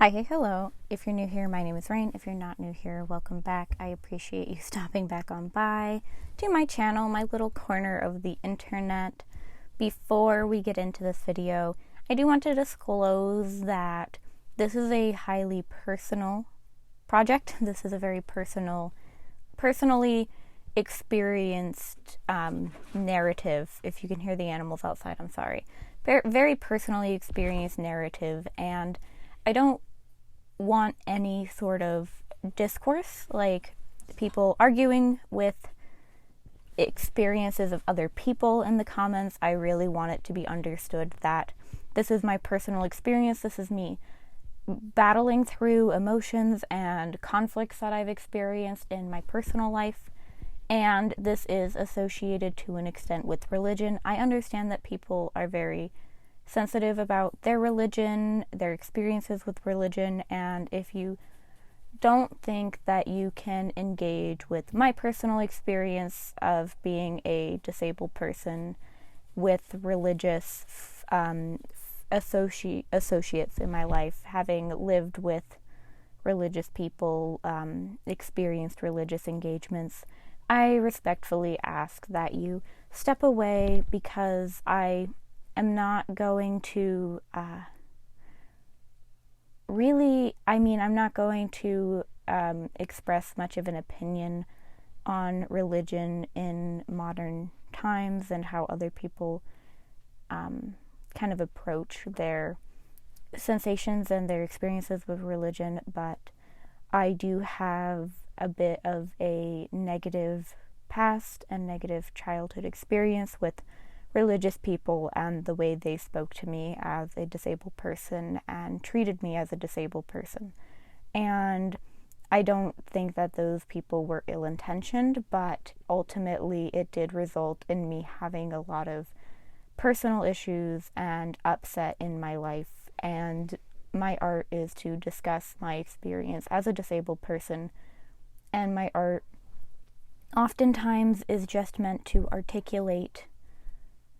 Hi, hey, hello. If you're new here, my name is Rain. If you're not new here, welcome back. I appreciate you stopping back on by to my channel, my little corner of the internet. Before we get into this video, I do want to disclose that this is a highly personal project. This is a very personally experienced narrative. If you can hear the animals outside, I'm sorry. Very personally experienced narrative, and I don't want any sort of discourse, like people arguing with experiences of other people in the comments. I really want it to be understood that this is my personal experience. This is me battling through emotions and conflicts that I've experienced in my personal life, and this is associated to an extent with religion. I understand that people are very sensitive about their religion, their experiences with religion, and if you don't think that you can engage with my personal experience of being a disabled person with religious associates in my life, having lived with religious people, experienced religious engagements, I respectfully ask that you step away, because I am not going to I'm not going to express much of an opinion on religion in modern times and how other people kind of approach their sensations and their experiences with religion, but I do have a bit of a negative past and negative childhood experience with religious people and the way they spoke to me as a disabled person and treated me as a disabled person. And I don't think that those people were ill-intentioned, but ultimately it did result in me having a lot of personal issues and upset in my life. And my art is to discuss my experience as a disabled person, and my art oftentimes is just meant to articulate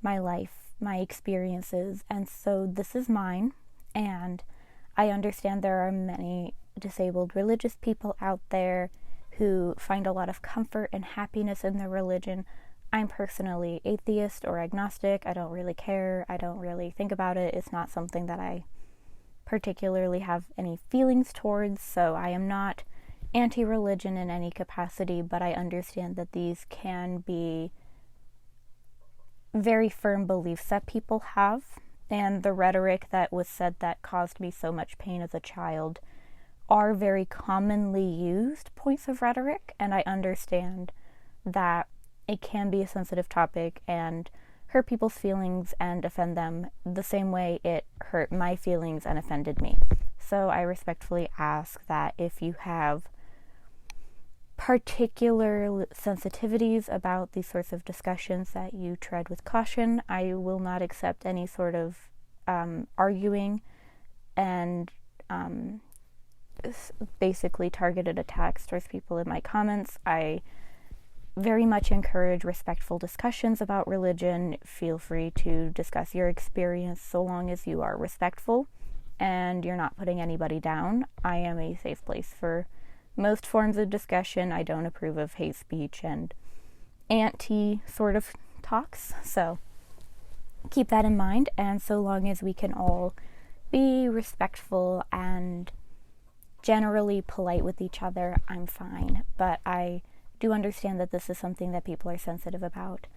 my life, my experiences, and so this is mine. And I understand there are many disabled religious people out there who find a lot of comfort and happiness in their religion. I'm personally atheist or agnostic. I don't really care. I don't really think about it. It's not something that I particularly have any feelings towards, so I am not anti-religion in any capacity, but I understand that these can be very firm beliefs that people have, and the rhetoric that was said that caused me so much pain as a child are very commonly used points of rhetoric, and I understand that it can be a sensitive topic and hurt people's feelings and offend them the same way it hurt my feelings and offended me. So I respectfully ask that if you have particular sensitivities about these sorts of discussions, that you tread with caution. I will not accept any sort of arguing and basically targeted attacks towards people in my comments. I very much encourage respectful discussions about religion. Feel free to discuss your experience so long as you are respectful and you're not putting anybody down. I am a safe place for most forms of discussion. I don't approve of hate speech and anti sort of talks, so keep that in mind. And so long as we can all be respectful and generally polite with each other, I'm fine. But I do understand that this is something that people are sensitive about.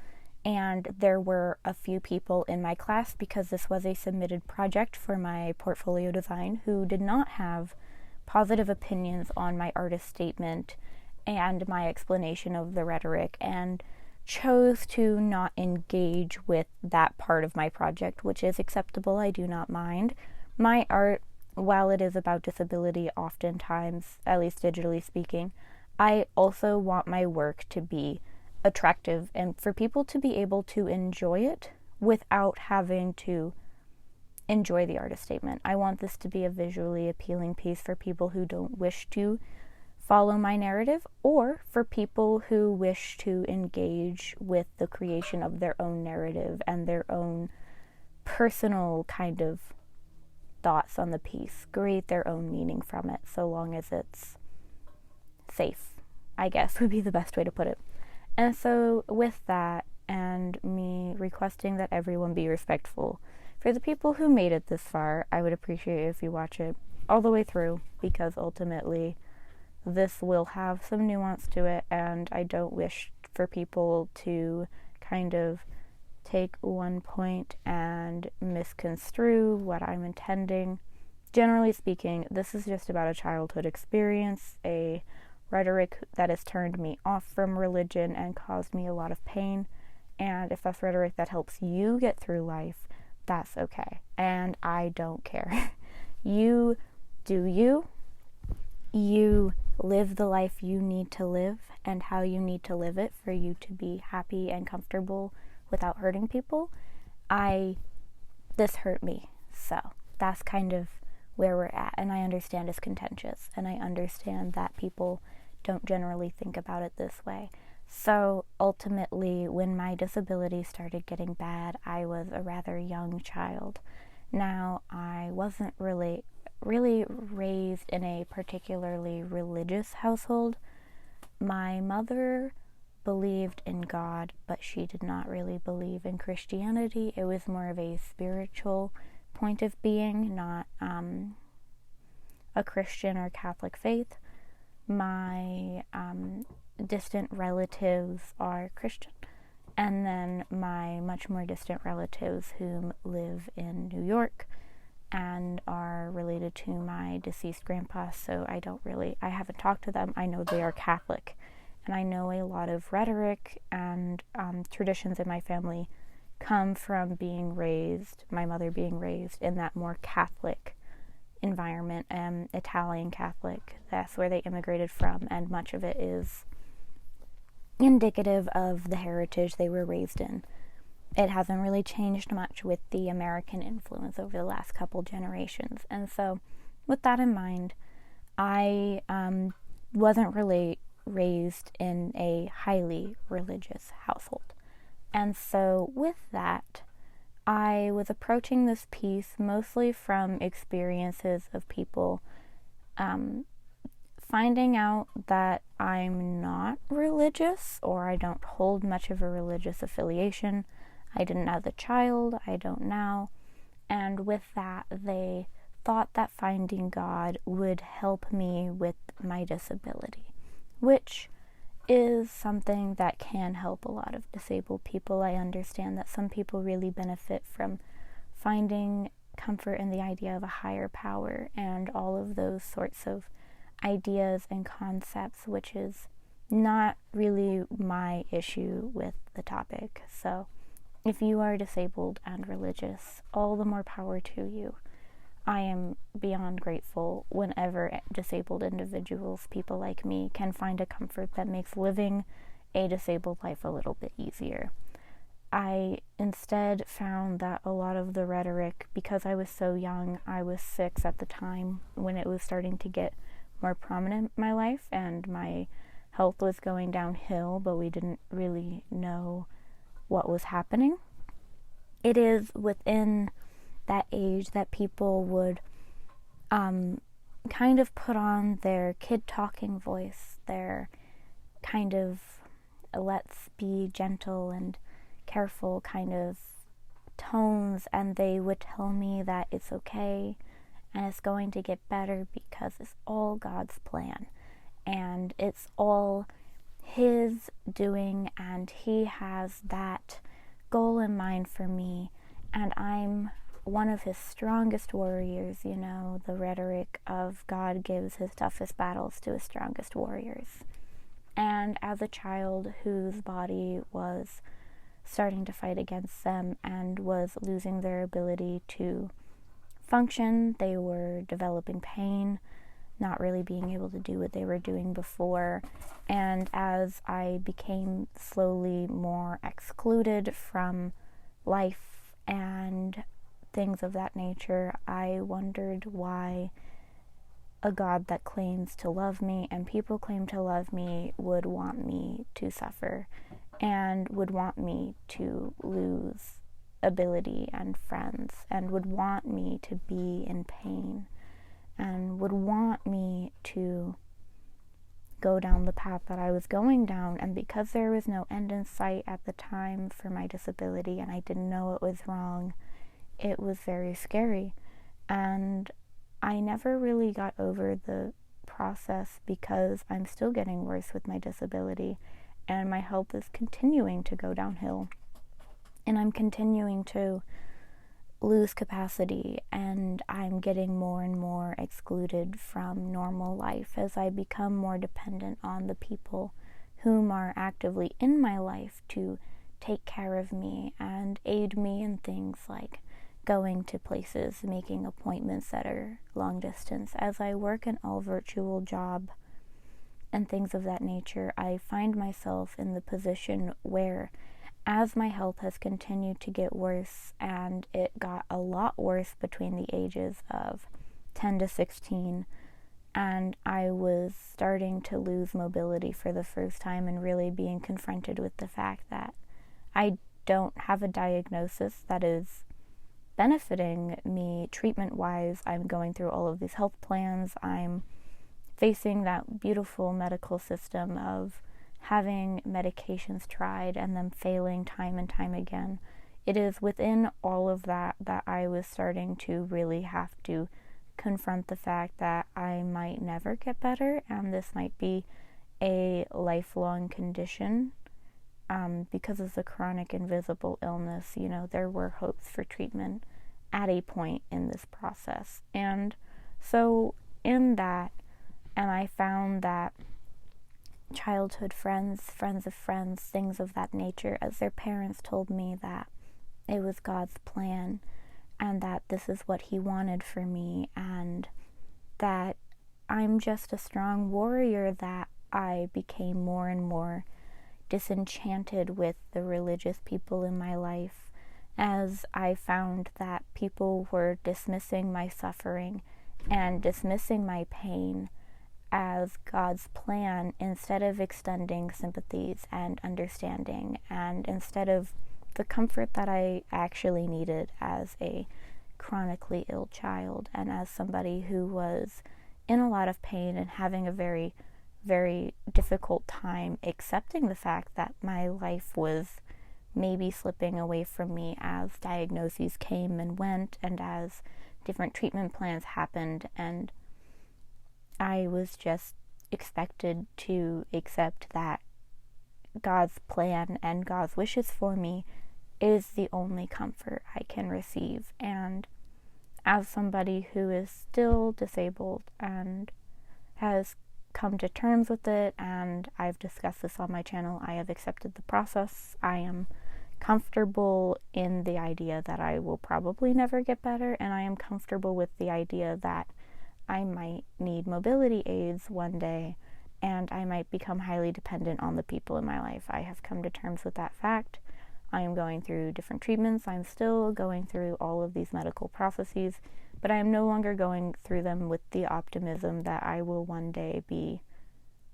And there were a few people in my class, because this was a submitted project for my portfolio design, who did not have positive opinions on my artist statement and my explanation of the rhetoric, and chose to not engage with that part of my project, which is acceptable. I do not mind. My art, while it is about disability oftentimes, at least digitally speaking, I also want my work to be attractive and for people to be able to enjoy it without having to enjoy the artist statement. I want this to be a visually appealing piece for people who don't wish to follow my narrative, or for people who wish to engage with the creation of their own narrative and their own personal kind of thoughts on the piece, create their own meaning from it, so long as it's safe, I guess would be the best way to put it. And so with that, and me requesting that everyone be respectful, for the people who made it this far, I would appreciate it if you watch it all the way through, because ultimately this will have some nuance to it, and I don't wish for people to kind of take one point and misconstrue what I'm intending. Generally speaking, this is just about a childhood experience, a rhetoric that has turned me off from religion and caused me a lot of pain. And if that's rhetoric that helps you get through life, that's okay. And I don't care. You do you. You live the life you need to live and how you need to live it for you to be happy and comfortable without hurting people. This hurt me. So that's kind of where we're at. And I understand it's contentious. And I understand that people don't generally think about it this way. So ultimately, when my disability started getting bad, I was a rather young child. Now, I wasn't really raised in a particularly religious household. My mother believed in God, but she did not really believe in Christianity. It was more of a spiritual point of being, not a Christian or Catholic faith. My distant relatives are Christian, and then my much more distant relatives who live in New York and are related to my deceased grandpa, so I haven't talked to them. I know they are Catholic, and I know a lot of rhetoric and traditions in my family come from my mother being raised in that more Catholic environment, Italian Catholic. That's where they immigrated from, and much of it is indicative of the heritage they were raised in. It hasn't really changed much with the American influence over the last couple generations. And so with that in mind, I wasn't really raised in a highly religious household. And so with that, I was approaching this piece mostly from experiences of people finding out that I'm not religious, or I don't hold much of a religious affiliation. I didn't as a child, I don't now. And with that, they thought that finding God would help me with my disability, which is something that can help a lot of disabled people. I understand that some people really benefit from finding comfort in the idea of a higher power and all of those sorts of ideas and concepts, which is not really my issue with the topic. So if you are disabled and religious, all the more power to you. I am beyond grateful whenever disabled individuals, people like me, can find a comfort that makes living a disabled life a little bit easier. I instead found that a lot of the rhetoric, because I was so young, I was 6 at the time when it was starting to get more prominent in my life, and my health was going downhill, but we didn't really know what was happening. It is within that age that people would kind of put on their kid talking voice, their kind of let's be gentle and careful kind of tones, and they would tell me that it's okay and it's going to get better because it's all God's plan and it's all His doing, and He has that goal in mind for me, and I'm one of His strongest warriors. You know, the rhetoric of God gives His toughest battles to His strongest warriors. And as a child whose body was starting to fight against them and was losing their ability to function, they were developing pain, not really being able to do what they were doing before. And as I became slowly more excluded from life and things of that nature, I wondered why a God that claims to love me and people claim to love me would want me to suffer and would want me to lose ability and friends, and would want me to be in pain, and would want me to go down the path that I was going down. And because there was no end in sight at the time for my disability, and I didn't know it was wrong, it was very scary. And I never really got over the process because I'm still getting worse with my disability, and my health is continuing to go downhill, and I'm continuing to lose capacity, and I'm getting more and more excluded from normal life as I become more dependent on the people whom are actively in my life to take care of me and aid me in things like going to places, making appointments that are long distance. As I work an all-virtual job and things of that nature, I find myself in the position where, as my health has continued to get worse, and it got a lot worse between the ages of 10 to 16, and I was starting to lose mobility for the first time and really being confronted with the fact that I don't have a diagnosis that is benefiting me treatment-wise. I'm going through all of these health plans. I'm facing that beautiful medical system of having medications tried and them failing time and time again. It is within all of that that I was starting to really have to confront the fact that I might never get better, and this might be a lifelong condition. Because of the chronic invisible illness, there were hopes for treatment at a point in this process. And so in that, and I found that childhood friends of friends, things of that nature, as their parents told me that it was God's plan and that this is what He wanted for me, and that I'm just a strong warrior, that I became more and more disenchanted with the religious people in my life, as I found that people were dismissing my suffering and dismissing my pain as God's plan, instead of extending sympathies and understanding, and instead of the comfort that I actually needed as a chronically ill child, and as somebody who was in a lot of pain and having a very, very difficult time accepting the fact that my life was maybe slipping away from me as diagnoses came and went, and as different treatment plans happened, and I was just expected to accept that God's plan and God's wishes for me is the only comfort I can receive. And as somebody who is still disabled and has come to terms with it, and I've discussed this on my channel, I have accepted the process. I am comfortable in the idea that I will probably never get better, and I am comfortable with the idea that I might need mobility aids one day, and I might become highly dependent on the people in my life. I have come to terms with that fact. I am going through different treatments. I'm still going through all of these medical processes, but I am no longer going through them with the optimism that I will one day be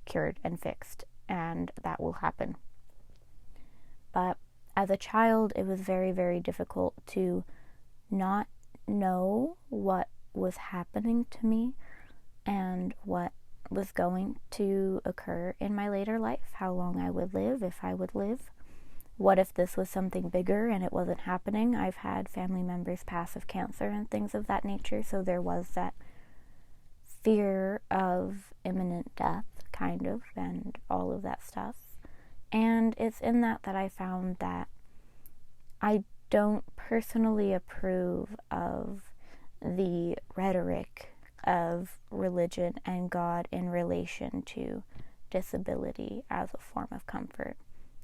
cured and fixed, and that will happen. But as a child, it was very, very difficult to not know what was happening to me and what was going to occur in my later life, how long I would live, if I would live. What if this was something bigger and it wasn't happening? I've had family members pass of cancer and things of that nature, so there was that fear of imminent death, kind of, and all of that stuff. And it's in that I found that I don't personally approve of the rhetoric of religion and God in relation to disability as a form of comfort.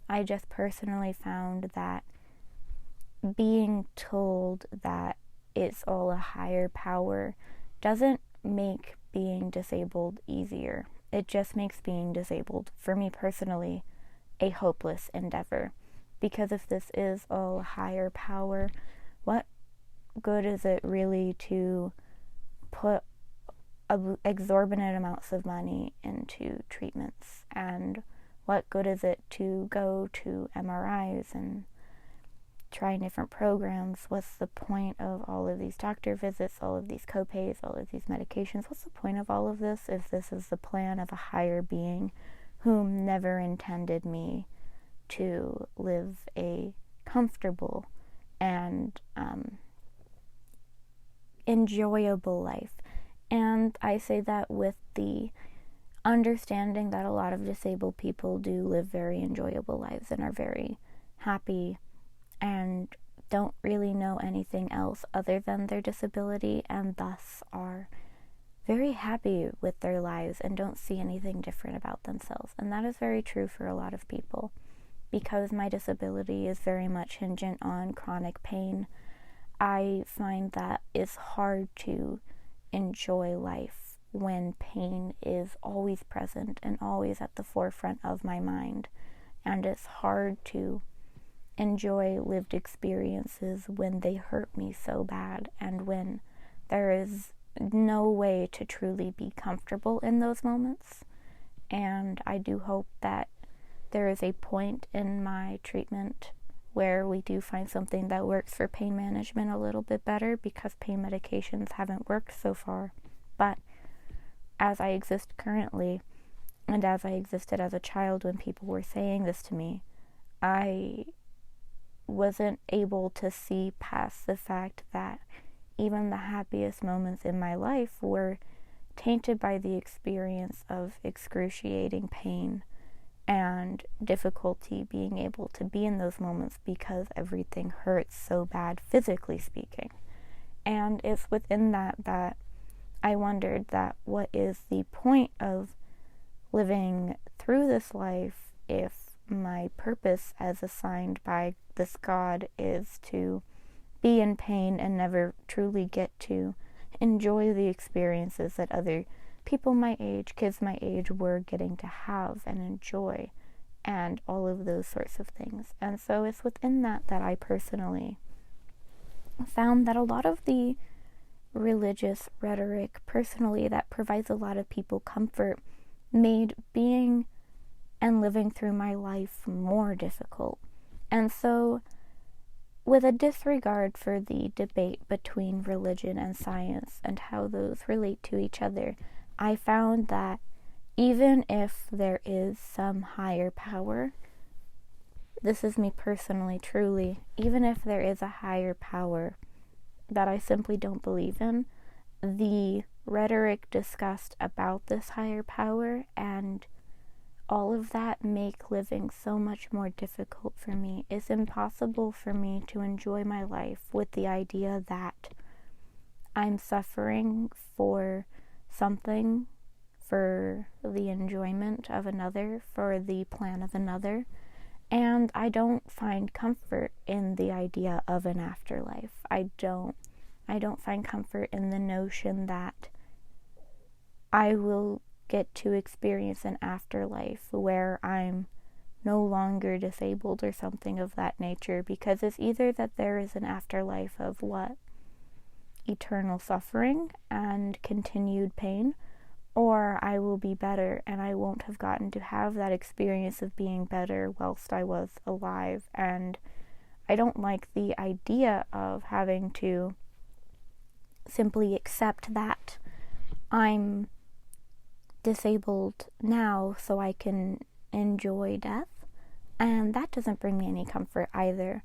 I just personally found that being told that it's all a higher power doesn't make being disabled easier. It just makes being disabled, for me personally, a hopeless endeavor. Because if this is all a higher power, what good is it really to put exorbitant amounts of money into treatments? And what good is it to go to MRIs and trying different programs? What's the point of all of these doctor visits, all of these copays, all of these medications? What's the point of all of this if this is the plan of a higher being whom never intended me to live a comfortable and enjoyable life? And I say that with the understanding that a lot of disabled people do live very enjoyable lives and are very happy and don't really know anything else other than their disability, and thus are very happy with their lives and don't see anything different about themselves. And that is very true for a lot of people. Because my disability is very much hingent on chronic pain, I find that it's hard to enjoy life when pain is always present and always at the forefront of my mind. And it's hard to enjoy lived experiences when they hurt me so bad, and when there is no way to truly be comfortable in those moments. And I do hope that there is a point in my treatment where we do find something that works for pain management a little bit better, because pain medications haven't worked so far. But as I exist currently, and as I existed as a child when people were saying this to me, I wasn't able to see past the fact that even the happiest moments in my life were tainted by the experience of excruciating pain and difficulty being able to be in those moments because everything hurts so bad, physically speaking. And it's within that I wondered that what is the point of living through this life if my purpose as assigned by this God is to be in pain and never truly get to enjoy the experiences that other people my age, kids my age, were getting to have and enjoy, and all of those sorts of things. And so it's within that I personally found that a lot of the religious rhetoric, personally, that provides a lot of people comfort, made being and living through my life more difficult. And so, with a disregard for the debate between religion and science and how those relate to each other, I found that even if there is some higher power, this is me personally, truly, even if there is a higher power that I simply don't believe in, the rhetoric discussed about this higher power and all of that make living so much more difficult for me. It's impossible for me to enjoy my life with the idea that I'm suffering for something, for the enjoyment of another, for the plan of another, and I don't find comfort in the idea of an afterlife. I don't find comfort in the notion that I will get to experience an afterlife where I'm no longer disabled or something of that nature, because it's either that there is an afterlife of what? Eternal suffering and continued pain, or I will be better and I won't have gotten to have that experience of being better whilst I was alive. And I don't like the idea of having to simply accept that I'm disabled now so I can enjoy death, and that doesn't bring me any comfort either.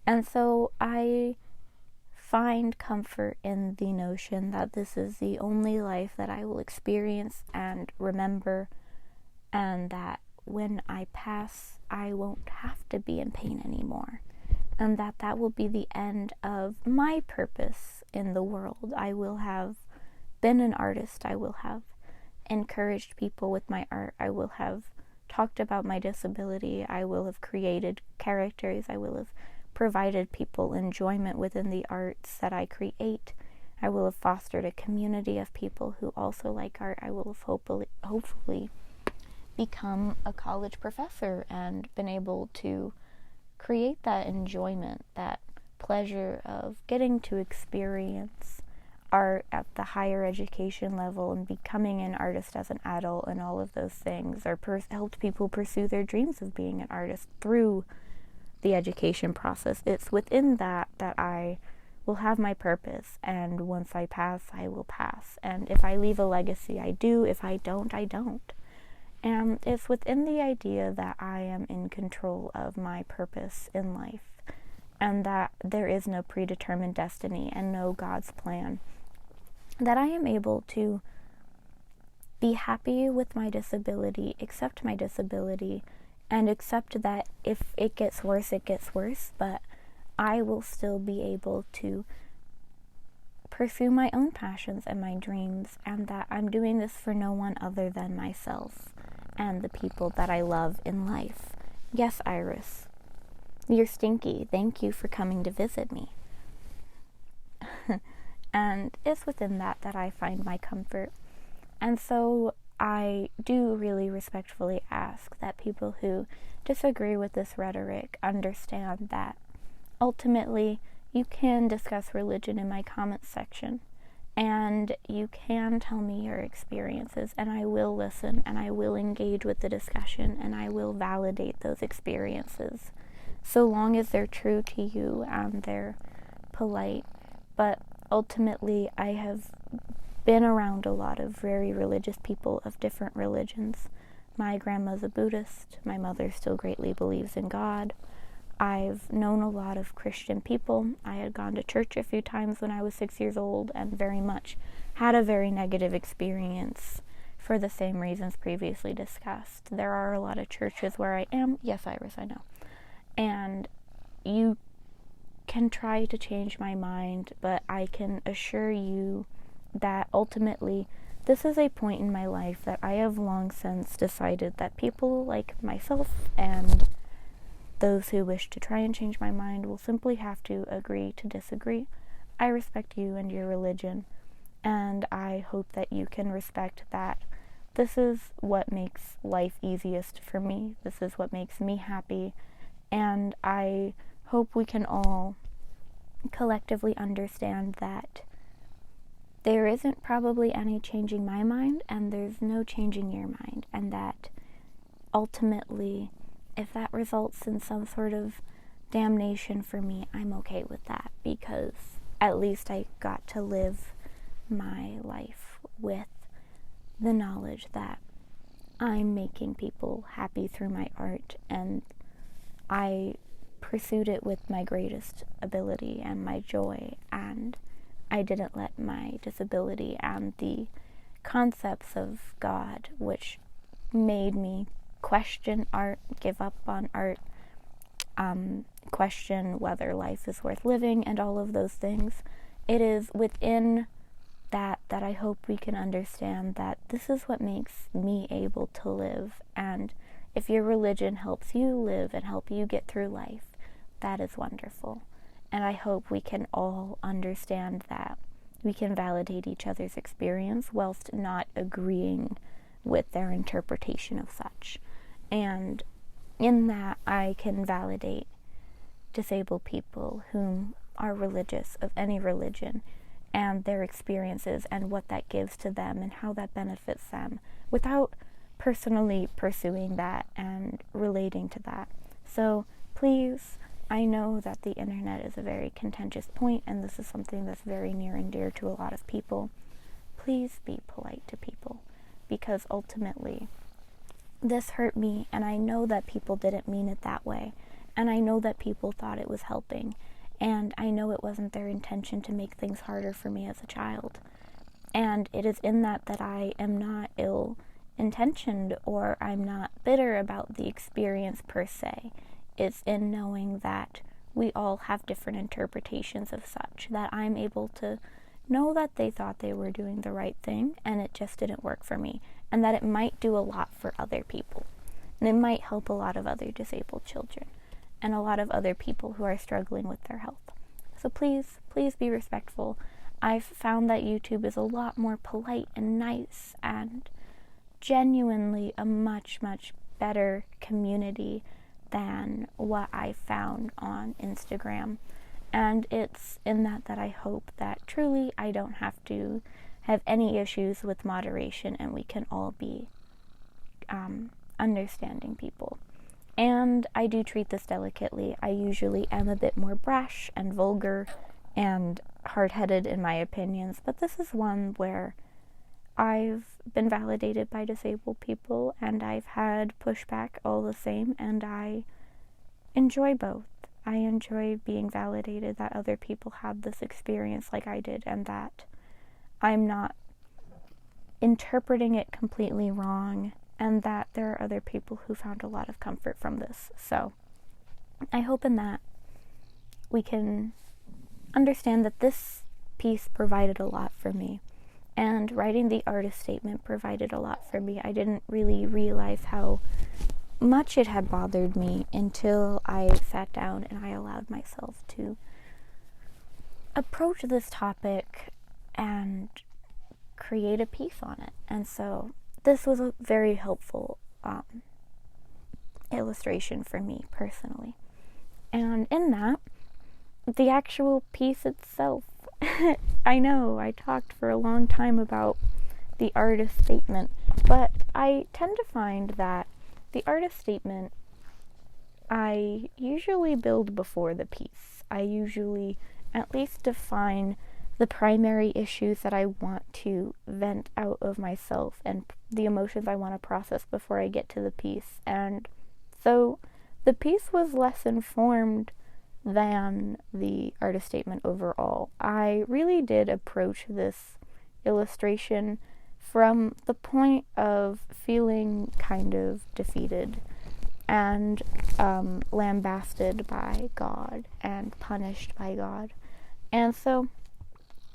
And so I find comfort in the notion that this is the only life that I will experience and remember, and that when I pass I won't have to be in pain anymore, and that will be the end of my purpose in the world. I will have been an artist, I will have encouraged people with my art, I will have talked about my disability, I will have created characters, I will have provided people enjoyment within the arts that I create, I will have fostered a community of people who also like art, I will have hopefully become a college professor and been able to create that enjoyment, that pleasure of getting to experience art at the higher education level and becoming an artist as an adult and all of those things, or helped people pursue their dreams of being an artist through the education process. It's within that I will have my purpose, and once I pass, I will pass. And if I leave a legacy, I do. If I don't, I don't. And it's within the idea that I am in control of my purpose in life, and that there is no predetermined destiny and no God's plan, that I am able to be happy with my disability, accept my disability, and accept that if it gets worse, it gets worse, but I will still be able to pursue my own passions and my dreams, and that I'm doing this for no one other than myself and the people that I love in life. Yes, Iris, you're stinky. Thank you for coming to visit me. And it's within that I find my comfort. And so I do really respectfully ask that people who disagree with this rhetoric understand that ultimately you can discuss religion in my comments section, and you can tell me your experiences, and I will listen, and I will engage with the discussion, and I will validate those experiences, so long as they're true to you and they're polite. But ultimately, I have been around a lot of very religious people of different religions. My grandma's a Buddhist. My mother still greatly believes in God. I've known a lot of Christian people. I had gone to church a few times when I was 6 years old, and very much had a very negative experience for the same reasons previously discussed. There are a lot of churches where I am. Yes, Iris, I know. And you can try to change my mind, but I can assure you that ultimately this is a point in my life that I have long since decided that people like myself and those who wish to try and change my mind will simply have to agree to disagree. I respect you and your religion, and I hope that you can respect that this is what makes life easiest for me. This is what makes me happy, and I hope we can all collectively understand that there isn't probably any changing my mind, and there's no changing your mind, and that ultimately, if that results in some sort of damnation for me, I'm okay with that, because at least I got to live my life with the knowledge that I'm making people happy through my art, and I pursued it with my greatest ability and my joy, and I didn't let my disability and the concepts of God, which made me question art, give up on art, question whether life is worth living, and all of those things. It is within that I hope we can understand that this is what makes me able to live, and if your religion helps you live and help you get through life, that is wonderful. And I hope we can all understand that we can validate each other's experience whilst not agreeing with their interpretation of such. And in that, I can validate disabled people whom are religious, of any religion, and their experiences and what that gives to them and how that benefits them, without personally pursuing that and relating to that. So please, I know that the internet is a very contentious point, and this is something that's very near and dear to a lot of people. Please be polite to people, because ultimately this hurt me, and I know that people didn't mean it that way, and I know that people thought it was helping, and I know it wasn't their intention to make things harder for me as a child. And it is in that I am not ill-intentioned, or I'm not bitter about the experience per se. It's in knowing that we all have different interpretations of such, that I'm able to know that they thought they were doing the right thing, and it just didn't work for me, and that it might do a lot for other people, and it might help a lot of other disabled children, and a lot of other people who are struggling with their health. So please be respectful. I've found that YouTube is a lot more polite and nice, and genuinely a much, much better community than what I found on Instagram. And it's in that I hope that truly I don't have to have any issues with moderation, and we can all be understanding people. And I do treat this delicately. I usually am a bit more brash and vulgar and hard-headed in my opinions, but this is one where I've been validated by disabled people, and I've had pushback all the same, and I enjoy both. I enjoy being validated that other people had this experience like I did, and that I'm not interpreting it completely wrong, and that there are other people who found a lot of comfort from this. So I hope in that we can understand that this piece provided a lot for me, and writing the artist statement provided a lot for me. I didn't really realize how much it had bothered me until I sat down and I allowed myself to approach this topic and create a piece on it. And so this was a very helpful illustration for me personally. And in that, the actual piece itself, I know I talked for a long time about the artist statement, but I tend to find that the artist statement, I usually build before the piece. I usually at least define the primary issues that I want to vent out of myself and the emotions I want to process before I get to the piece. And so the piece was less informed than the artist statement overall. I really did approach this illustration from the point of feeling kind of defeated and lambasted by God and punished by God. And so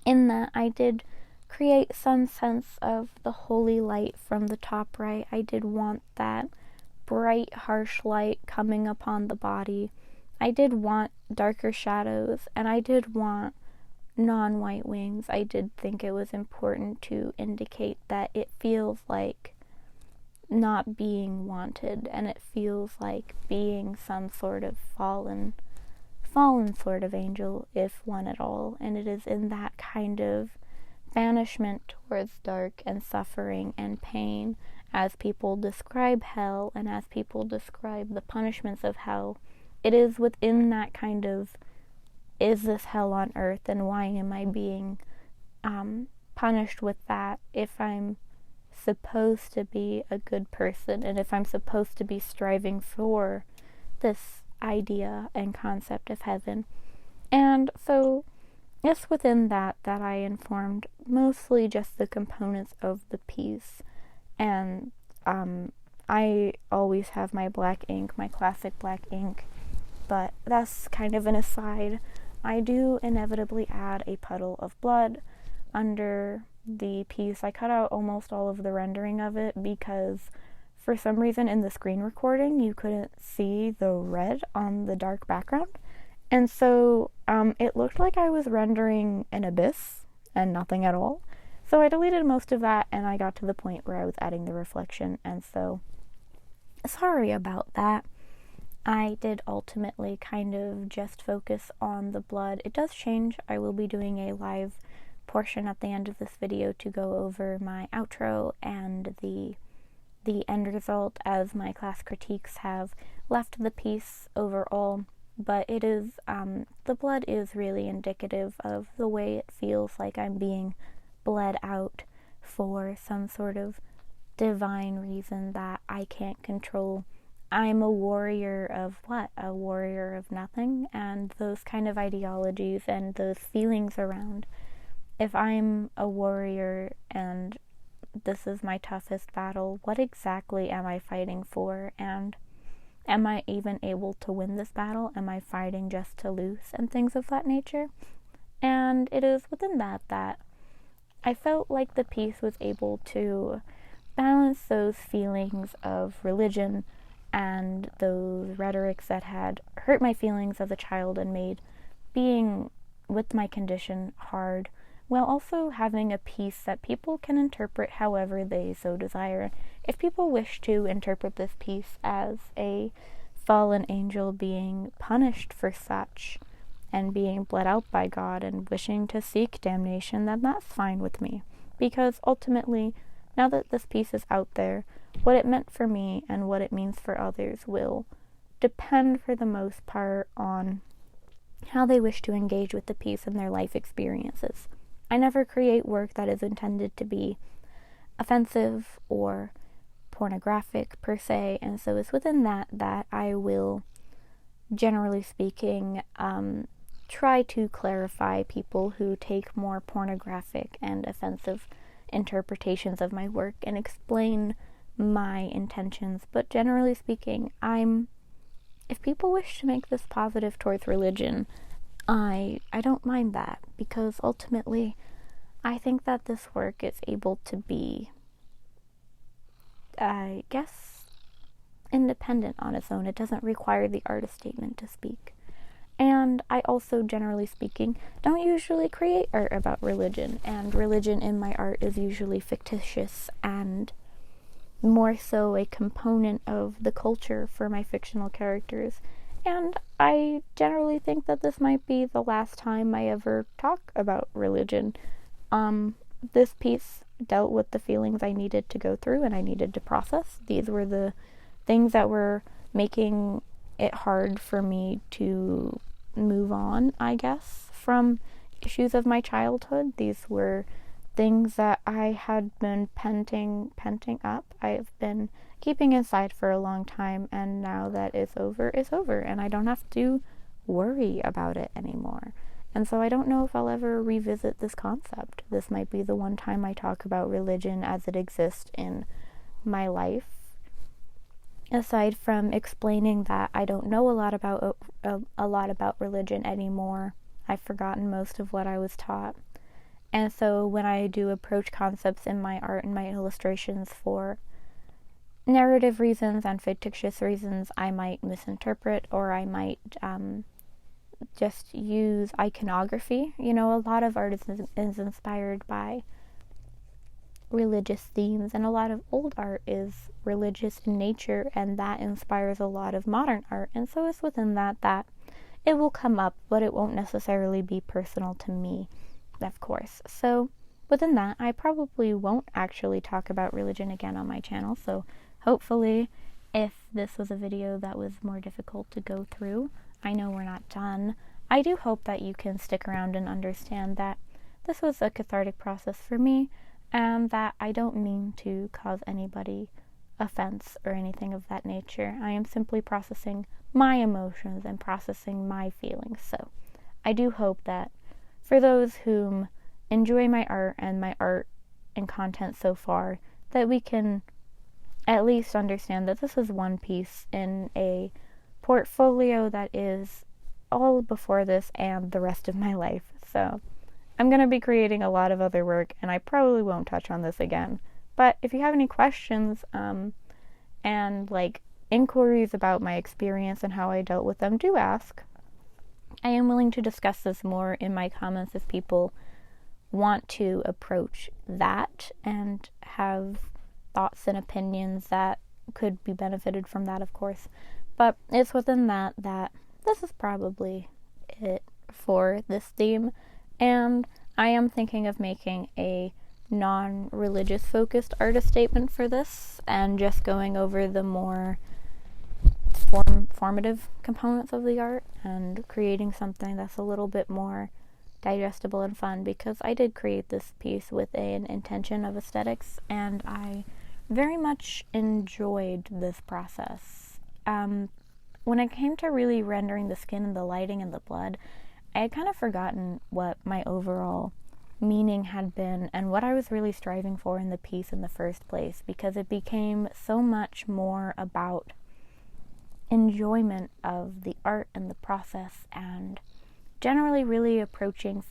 in that, I did create some sense of the holy light from the top right. I did want that bright, harsh light coming upon the body. I did want darker shadows, and I did want non-white wings. I did think it was important to indicate that it feels like not being wanted, and it feels like being some sort of fallen sort of angel, if one at all, and it is in that kind of banishment towards dark and suffering and pain, as people describe hell and as people describe the punishments of hell. It is within that kind of, is this hell on earth, and why am I being punished with that if I'm supposed to be a good person, and if I'm supposed to be striving for this idea and concept of heaven. And so it's within that I informed mostly just the components of the piece. And I always have my black ink, my classic black ink, but that's kind of an aside. I do inevitably add a puddle of blood under the piece. I cut out almost all of the rendering of it because for some reason in the screen recording you couldn't see the red on the dark background, and so it looked like I was rendering an abyss and nothing at all. So I deleted most of that, and I got to the point where I was adding the reflection, and so sorry about that. I did ultimately kind of just focus on the blood. It does change. I will be doing a live portion at the end of this video to go over my outro and the end result, as my class critiques have left the piece overall. But it is, the blood is really indicative of the way it feels like I'm being bled out for some sort of divine reason that I can't control. I'm a warrior of what? A warrior of nothing, and those kind of ideologies and those feelings around. If I'm a warrior and this is my toughest battle, what exactly am I fighting for? And am I even able to win this battle? Am I fighting just to lose? And things of that nature. And it is within that I felt like the piece was able to balance those feelings of religion and those rhetorics that had hurt my feelings as a child and made being with my condition hard, while also having a piece that people can interpret however they so desire. If people wish to interpret this piece as a fallen angel being punished for such and being bled out by God and wishing to seek damnation, then that's fine with me. Because ultimately, now that this piece is out there, what it meant for me and what it means for others will depend for the most part on how they wish to engage with the piece and their life experiences. I never create work that is intended to be offensive or pornographic per se, and so it's within that I will, generally speaking, try to clarify people who take more pornographic and offensive interpretations of my work and explain my intentions. But generally speaking, if people wish to make this positive towards religion, I don't mind that, because ultimately I think that this work is able to be, I guess, independent on its own. It doesn't require the artist statement to speak. And I also, generally speaking, don't usually create art about religion, and religion in my art is usually fictitious and more so a component of the culture for my fictional characters. And I generally think that this might be the last time I ever talk about religion. This piece dealt with the feelings I needed to go through and I needed to process. These were the things that were making it hard for me to move on, I guess, from issues of my childhood. These were things that I had been penting up. I've been keeping inside for a long time, and now that it's over, and I don't have to worry about it anymore. And so I don't know if I'll ever revisit this concept. This might be the one time I talk about religion as it exists in my life. Aside from explaining that I don't know a lot about religion anymore, I've forgotten most of what I was taught. And so when I do approach concepts in my art and my illustrations for narrative reasons and fictitious reasons, I might misinterpret, or I might just use iconography. A lot of art is inspired by religious themes, and a lot of old art is religious in nature, and that inspires a lot of modern art. And so it's within that it will come up, but it won't necessarily be personal to me, of course. So within that, I probably won't actually talk about religion again on my channel. So hopefully, if this was a video that was more difficult to go through, I know we're not done. I do hope that you can stick around and understand that this was a cathartic process for me, and that I don't mean to cause anybody offense or anything of that nature. I am simply processing my emotions and processing my feelings. So I do hope that for those whom enjoy my art and content so far, that we can at least understand that this is one piece in a portfolio that is all before this and the rest of my life. So I'm going to be creating a lot of other work, and I probably won't touch on this again. But if you have any questions and inquiries about my experience and how I dealt with them, do ask. I am willing to discuss this more in my comments if people want to approach that and have thoughts and opinions that could be benefited from that, of course. But it's within that this is probably it for this theme, and I am thinking of making a non-religious focused artist statement for this, and just going over the more formative components of the art and creating something that's a little bit more digestible and fun, because I did create this piece with an intention of aesthetics, and I very much enjoyed this process. When it came to really rendering the skin and the lighting and the blood, I had kind of forgotten what my overall meaning had been and what I was really striving for in the piece in the first place, because it became so much more about enjoyment of the art and the process, and generally really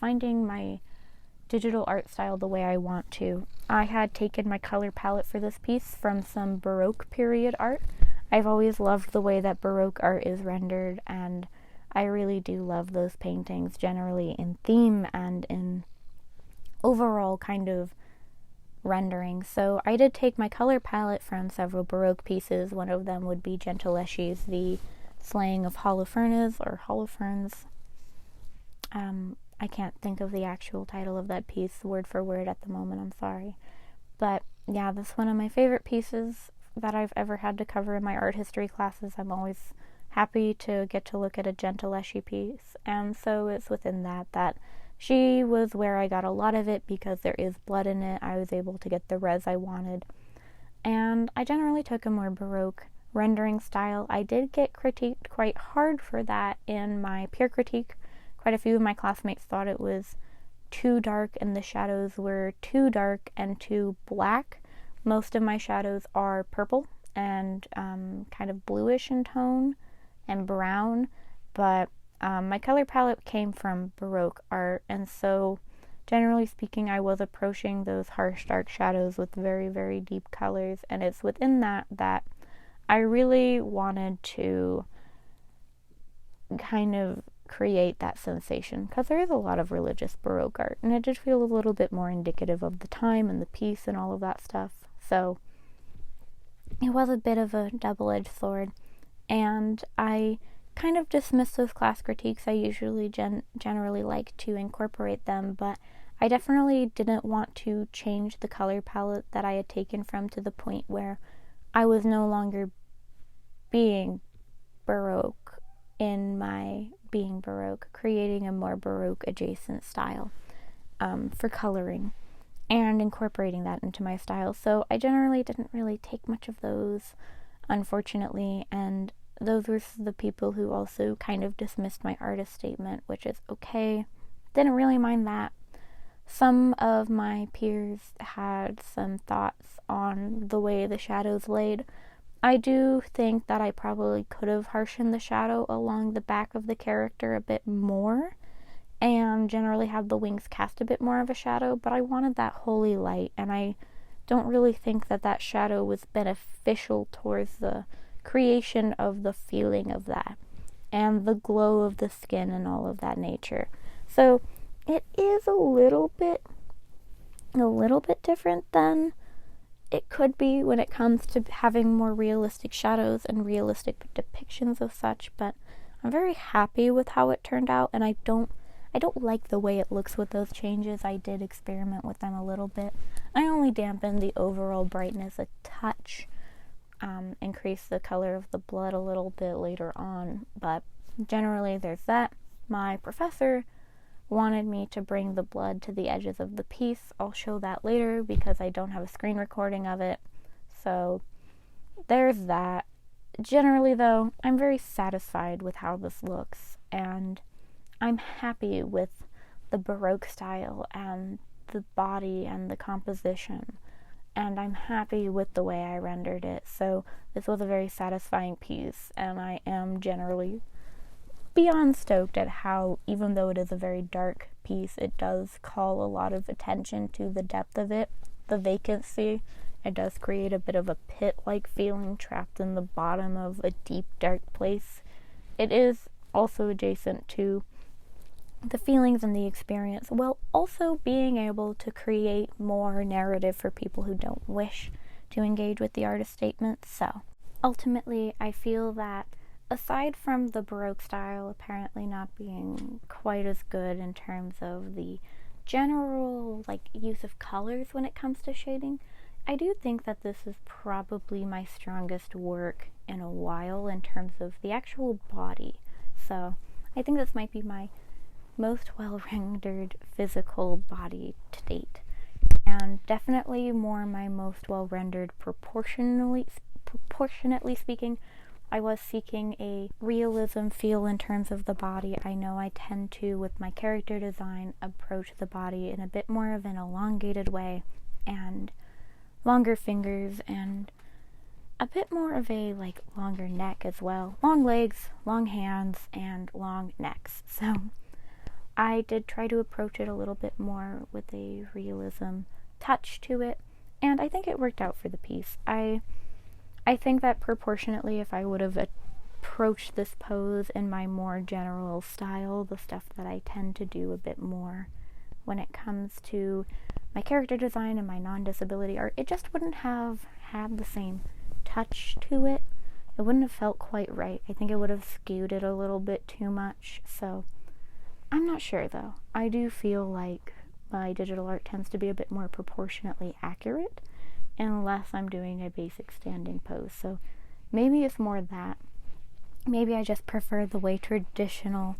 finding my digital art style the way I want to. I had taken my color palette for this piece from some Baroque period art. I've always loved the way that Baroque art is rendered, and I really do love those paintings generally in theme and in overall kind of rendering. So I did take my color palette from several Baroque pieces. One of them would be Gentileschi's The Slaying of Holofernes, or Holofernes. I can't think of the actual title of that piece word for word at the moment, I'm sorry. But yeah, this is one of my favorite pieces that I've ever had to cover in my art history classes. I'm always happy to get to look at a gentle eshy piece. And so it's within that she was where I got a lot of it because there is blood in it. I was able to get the res I wanted. And I generally took a more Baroque rendering style. I did get critiqued quite hard for that in my peer critique. Quite a few of my classmates thought it was too dark and the shadows were too dark and too black. Most of my shadows are purple and kind of bluish in tone and brown, but my color palette came from Baroque art, and so generally speaking, I was approaching those harsh dark shadows with very, very deep colors, and it's within that I really wanted to kind of create that sensation, because there is a lot of religious Baroque art, and it did feel a little bit more indicative of the time and the piece and all of that stuff. So it was a bit of a double-edged sword, and I kind of dismiss those class critiques. I usually generally like to incorporate them, but I definitely didn't want to change the color palette that I had taken from to the point where I was no longer being Baroque in my being Baroque, creating a more Baroque adjacent style for coloring and incorporating that into my style. So I generally didn't really take much of those, unfortunately, and those were the people who also kind of dismissed my artist statement, which is okay. Didn't really mind that. Some of my peers had some thoughts on the way the shadows laid. I do think that I probably could have harshened the shadow along the back of the character a bit more and generally have the wings cast a bit more of a shadow, but I wanted that holy light, and I don't really think that shadow was beneficial towards the creation of the feeling of that and the glow of the skin and all of that nature. So it is a little bit different than it could be when it comes to having more realistic shadows and realistic depictions of such, but I'm very happy with how it turned out, and I don't like the way it looks with those changes. I did experiment with them a little bit. I only dampened the overall brightness a touch, increased the color of the blood a little bit later on, but generally there's that. My professor wanted me to bring the blood to the edges of the piece. I'll show that later because I don't have a screen recording of it. So there's that. Generally though, I'm very satisfied with how this looks, and I'm happy with the Baroque style and the body and the composition, and I'm happy with the way I rendered it. So this was a very satisfying piece, and I am generally beyond stoked at how, even though it is a very dark piece, it does call a lot of attention to the depth of it, the vacancy. It does create a bit of a pit-like feeling trapped in the bottom of a deep, dark place. It is also adjacent to the feelings and the experience, while also being able to create more narrative for people who don't wish to engage with the artist statement. So ultimately, I feel that aside from the Baroque style apparently not being quite as good in terms of the general use of colors when it comes to shading, I do think that this is probably my strongest work in a while in terms of the actual body. So I think this might be my most well-rendered physical body to date, and definitely my most well-rendered proportionately speaking. I was seeking a realism feel in terms of the body. I know I tend to, with my character design, approach the body in a bit more of an elongated way, and longer fingers, and a bit more of a longer neck as well. Long legs, long hands, and long necks. So I did try to approach it a little bit more with a realism touch to it, and I think it worked out for the piece. I think that proportionately, if I would have approached this pose in my more general style, the stuff that I tend to do a bit more when it comes to my character design and my non-disability art, it just wouldn't have had the same touch to it. It wouldn't have felt quite right. I think it would have skewed it a little bit too much. So I'm not sure though. I do feel like my digital art tends to be a bit more proportionately accurate unless I'm doing a basic standing pose. So maybe it's more that. maybe I just prefer the way traditional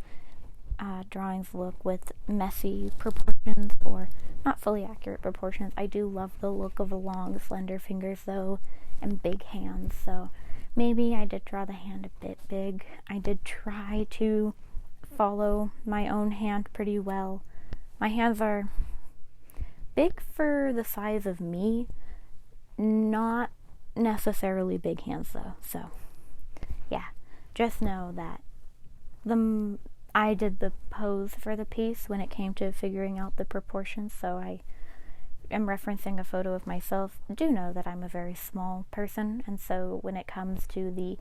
drawings look with messy proportions or not fully accurate proportions. I do love the look of long, slender fingers though, and big hands, so maybe I did draw the hand a bit big. I did try to follow my own hand pretty well. My hands are big for the size of me, not necessarily big hands though, so yeah, just know that I did the pose for the piece when it came to figuring out the proportions, so I am referencing a photo of myself. Do know that I'm a very small person, and so when it comes to the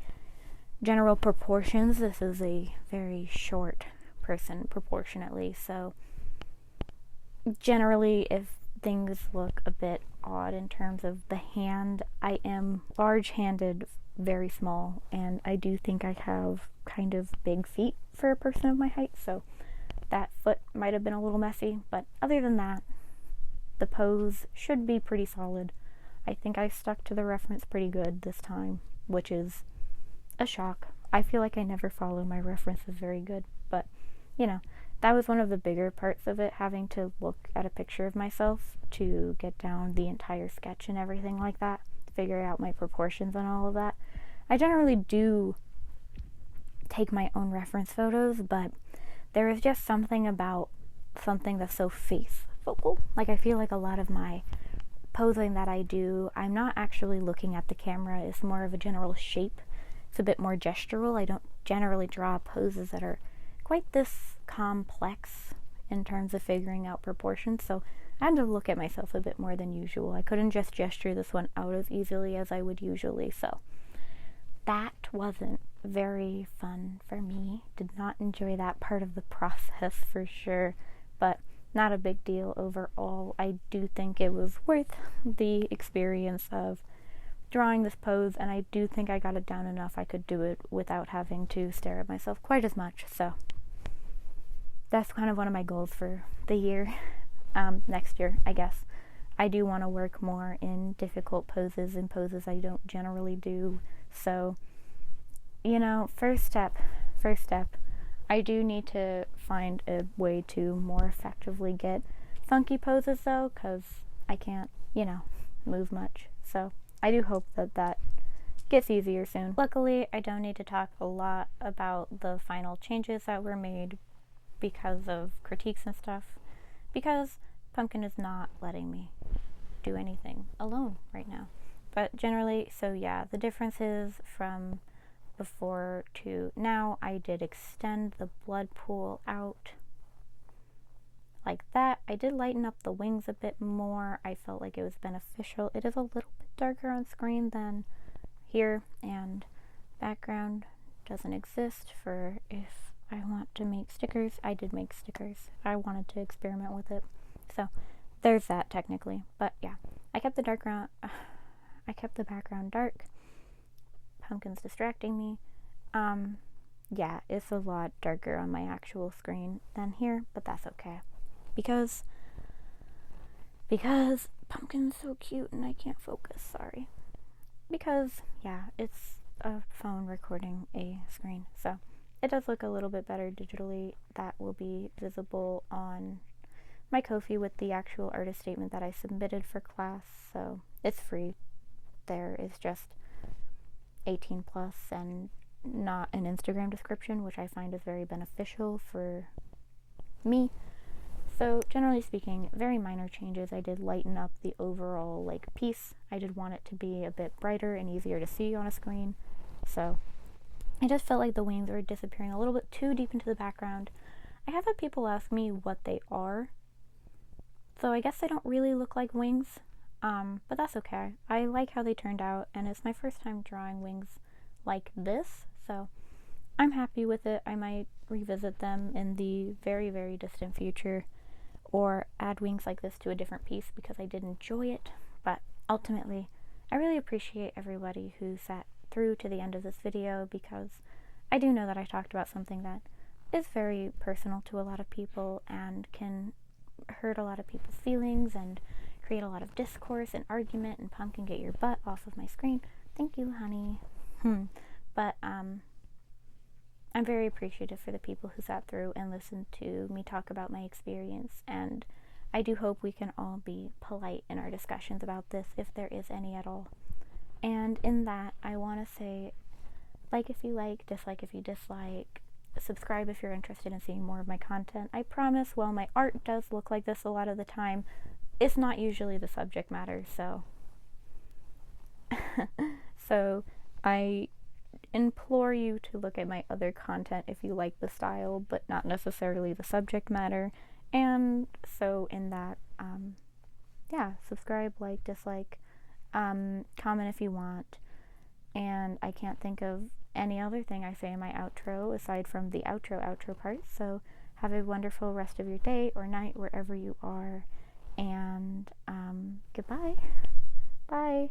general proportions, this is a very short person proportionately, so generally if things look a bit odd in terms of the hand, I am large-handed, very small, and I do think I have kind of big feet for a person of my height, so that foot might have been a little messy, but other than that, the pose should be pretty solid. I think I stuck to the reference pretty good this time, which is a shock. I feel like I never follow my references very good, but you know, that was one of the bigger parts of it, having to look at a picture of myself to get down the entire sketch and everything like that, figure out my proportions and all of that. I generally do take my own reference photos, but there is just something about something that's so face focal. Like, I feel like a lot of my posing that I do, I'm not actually looking at the camera. It's more of a general shape. It's a bit more gestural. I don't generally draw poses that are quite this complex in terms of figuring out proportions, so I had to look at myself a bit more than usual. I couldn't just gesture this one out as easily as I would usually, so that wasn't very fun for me. Did not enjoy that part of the process for sure, but not a big deal overall. I do think it was worth the experience of drawing this pose, and I do think I got it down enough I could do it without having to stare at myself quite as much, so that's kind of one of my goals for the year, next year, I guess. I do want to work more in difficult poses and poses I don't generally do, so, you know, first step, I do need to find a way to more effectively get funky poses though, because I can't, you know, move much, so I do hope that that gets easier soon. Luckily, I don't need to talk a lot about the final changes that were made because of critiques and stuff, because Pumpkin is not letting me do anything alone right now. But generally, so yeah, the differences from before to now, I did extend the blood pool out like that. I did lighten up the wings a bit more. I felt like it was beneficial. It is a little bit darker on screen than here, and background doesn't exist for if I want to make stickers. I did make stickers. I wanted to experiment with it. So there's that technically. But yeah, I kept the background dark. Pumpkin's distracting me. Yeah, it's a lot darker on my actual screen than here, but that's okay. Because Pumpkin's so cute and I can't focus, sorry. Because, yeah, it's a phone recording a screen, so it does look a little bit better digitally. That will be visible on my Ko-fi with the actual artist statement that I submitted for class, so it's free. There is just 18 plus and not an Instagram description, which I find is very beneficial for me. So generally speaking, very minor changes. I did lighten up the overall piece. I did want it to be a bit brighter and easier to see on a screen. So I just felt like the wings were disappearing a little bit too deep into the background. I have had people ask me what they are, so I guess they don't really look like wings, but that's okay. I like how they turned out, and it's my first time drawing wings like this, so I'm happy with it. I might revisit them in the very, very distant future, or add wings like this to a different piece because I did enjoy it. But ultimately, I really appreciate everybody who sat through to the end of this video, because I do know that I talked about something that is very personal to a lot of people and can hurt a lot of people's feelings and create a lot of discourse and argument. And Pumpkin, get your butt off of my screen. Thank you, honey. But I'm very appreciative for the people who sat through and listened to me talk about my experience, and I do hope we can all be polite in our discussions about this, if there is any at all. And in that, I want to say, like if you like, dislike if you dislike, subscribe if you're interested in seeing more of my content. I promise, while my art does look like this a lot of the time, it's not usually the subject matter, so so I implore you to look at my other content if you like the style, but not necessarily the subject matter. And so in that, yeah, subscribe, like, dislike, comment if you want. And I can't think of any other thing I say in my outro aside from the outro part. So have a wonderful rest of your day or night wherever you are. And goodbye. Bye.